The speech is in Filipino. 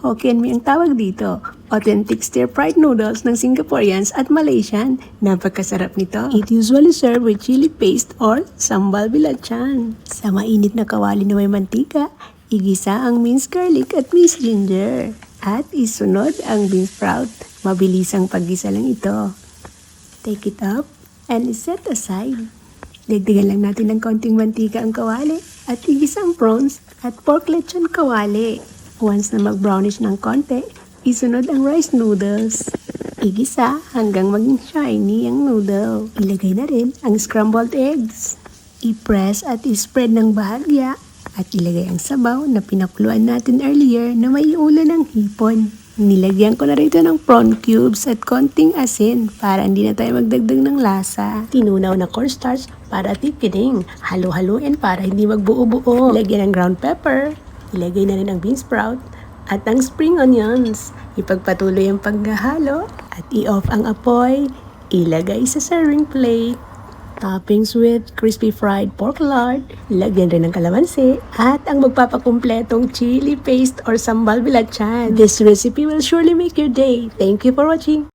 Hokkien Mee ang tawag dito. Authentic stir-fried noodles ng Singaporeans at Malaysian. Napakasarap nito. It usually served with chili paste or sambal belacan. Sa mainit na kawali na may mantika, igisa ang minced garlic at minced ginger. At isunod ang bean sprout. Mabilisang paggisa lang ito. Take it up and set aside. Dagdagan lang natin ng konting mantika ang kawali at igisa ang prawns at pork lechon kawali. Once na mag-brownish ng konti, isunod ang rice noodles. Igisa hanggang maging shiny ang noodle. Ilagay na rin ang scrambled eggs. I-press at i-spread ng bahagya at ilagay ang sabaw na pinakuluan natin earlier na may ulo ng hipon. Nilagyan ko na rito ng prawn cubes at konting asin para hindi na tayo magdagdag ng lasa. Tinunaw na cornstarch para thickening. Halo-haluin para hindi magbuo-buo. Lagyan ng ground pepper. Ilagay na rin ang bean sprout at ang spring onions. Ipagpatuloy ang paghahalo at i-off ang apoy. Ilagay sa serving plate. Toppings with crispy fried pork lard. Lagyan rin ng kalamansi at ang magpapakumpletong chili paste or sambal belacan. This recipe will surely make your day. Thank you for watching.